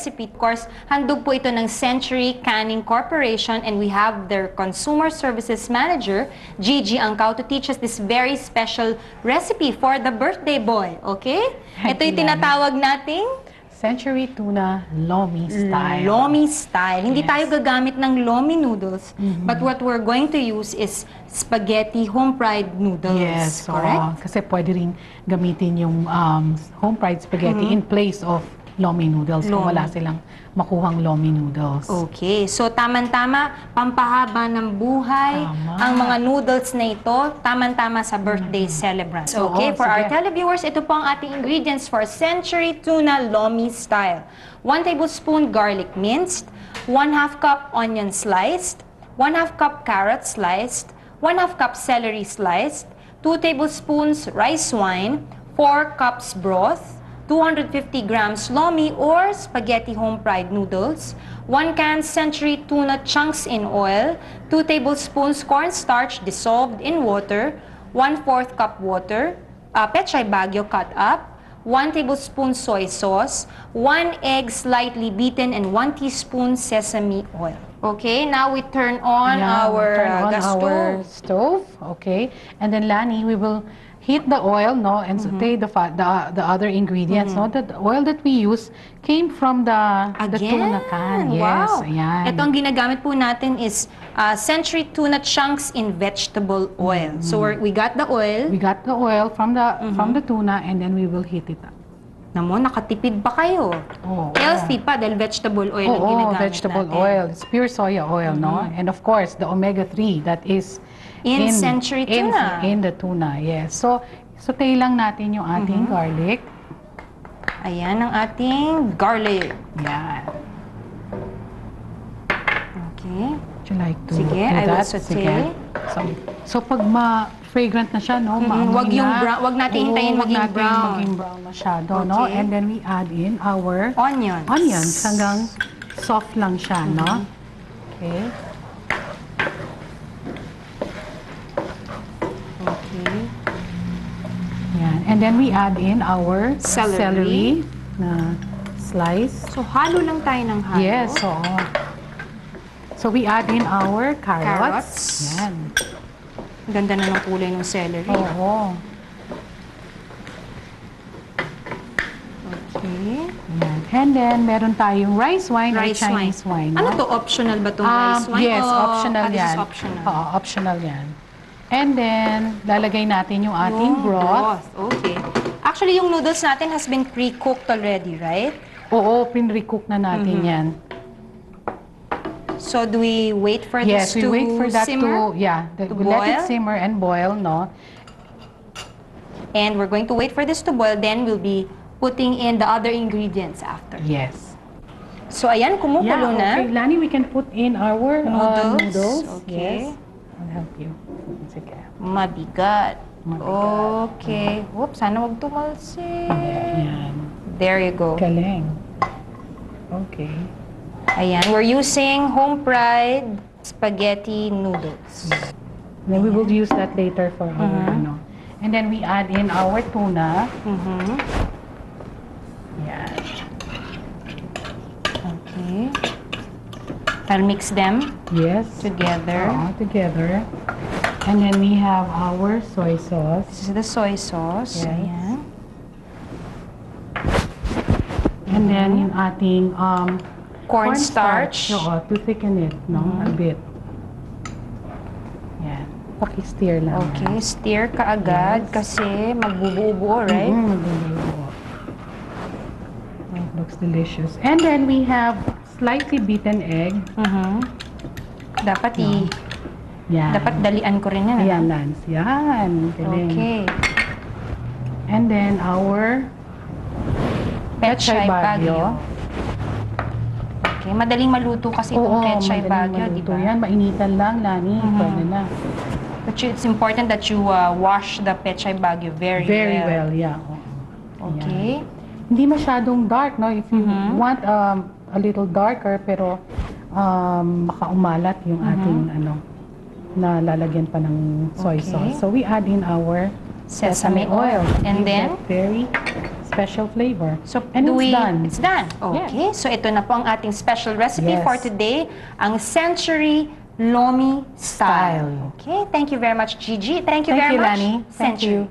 recipe. Of course, handog po ito ng Century Canning Corporation, and we have their Consumer Services Manager, Gigi Angkaw, to teach us this very special recipe for the birthday boy. Okay? Ito yung tinatawag nating Century Tuna Lomi style. Lomi style. Hindi Yes. tayo gagamit ng Lomi noodles, but what we're going to use is spaghetti home-fried noodles. Yes, correct? Kasi pwede rin gamitin yung home-fried spaghetti in place of Lomi noodles kung wala silang makuhang Lomi noodles. Okay. So, tama-tama, pampahaba ng buhay ang mga noodles na ito, tama-tama sa birthday celebrant. Okay, for our televiewers, ito po ang ating ingredients for Century Tuna Lomi style. 1 tablespoon garlic minced, 1/2 cup onion sliced, 1/2 cup carrot sliced, 1/2 cup celery sliced, 2 tablespoons rice wine, 4 cups broth, 250 grams lomi or spaghetti home-fried noodles, 1 can Century Tuna chunks in oil, 2 tablespoons cornstarch dissolved in water, 1/4 cup water, pechay bagyo cut up, 1 tablespoon soy sauce, 1 egg slightly beaten, and 1 teaspoon sesame oil. Okay, now we turn on our gas stove. Okay, and then Lani, we will heat the oil, no, and saute the other ingredients, no. The oil that we use came from the tuna can. Yes, wow. Ayan. Ito ang ginagamit po natin is Century Tuna chunks in vegetable oil. So we got the oil. We got the oil from the tuna, and then we will heat it up. Namo, nakatipid pa kayo. Healthy pa dahil vegetable oil ang ginagamit vegetable natin. oil. It's pure soya oil, no? And of course, the omega-3 that is in Century Tuna. In the tuna, yes. So, saute lang natin yung ating garlic. Ayan ang ating garlic. Yan. Okay. Would you like to Sige, do I will that? saute. Sige. So pag ma-fragrant na siya, no? Wag yung brown, wag natin hintayin maging brown. Maging brown masyado, no? And then we add in our onions hanggang soft lang siya, no? Okay. Yan. And then we add in our celery na slice. So, halo lang tayo ng halo. Yes, so we add in our carrots. Yan. Ang ganda na ng kulay ng celery. Oo. Okay. Yan. And then, meron tayong rice wine or Chinese wine. Ano to? Optional ba itong rice wine? Yes, optional this yan. is optional. Oo, optional yan. And then, lalagay natin yung ating broth. Okay. Actually, yung noodles natin has been pre-cooked already, right? Oo, pinre-cook na natin yan. So, do we wait for this to simmer? Yes, we wait for that to let it simmer and boil, no? And we're going to wait for this to boil, then we'll be putting in the other ingredients after. Yes. So, ayan, kumukulo na. Okay, Lani, we can put in our noodles. Okay. Yes. I'll help you. Sige. Mabigat. Okay. Whoops, sana wag tumalsik. Ayan. There you go. Galing. Okay. Ayan, we're using home-fried spaghetti noodles. Then we will use that later for our ano. And then we add in our tuna. Yan. Okay. I'll mix them together. Together. And then we have our soy sauce. This is the soy sauce. Yes. Ayan. And then yung ating cornstarch. To thicken it, no? A bit. Yan. Paki-stir lang. Okay, stir ka agad kasi magbubuo, right? Magbubuo. It looks delicious. And then we have slightly beaten egg. Dapat Yan. dapat dalian ko rin yan. Ayan, Lance. Yan. Galing. Okay. And then our Pechay bagyo. Okay, madaling maluto kasi itong pechay bagyo, di ba? Yan, mainitan lang, Lani. Pwede na. But it's important that you wash the pechay bagyo very well. Very well, yeah. Okay. Yan. Hindi masyadong dark, no? If you want a little darker, pero makaumalat yung ating na lalagyan pa ng soy sauce. So we add in our sesame oil. And then? Very special flavor. So, and it's done. It's done. Okay. So, ito na po ang ating special recipe for today, ang Century Lomi style. Okay. Thank you very much, Gigi. Thank you very much, Lani. Thank you.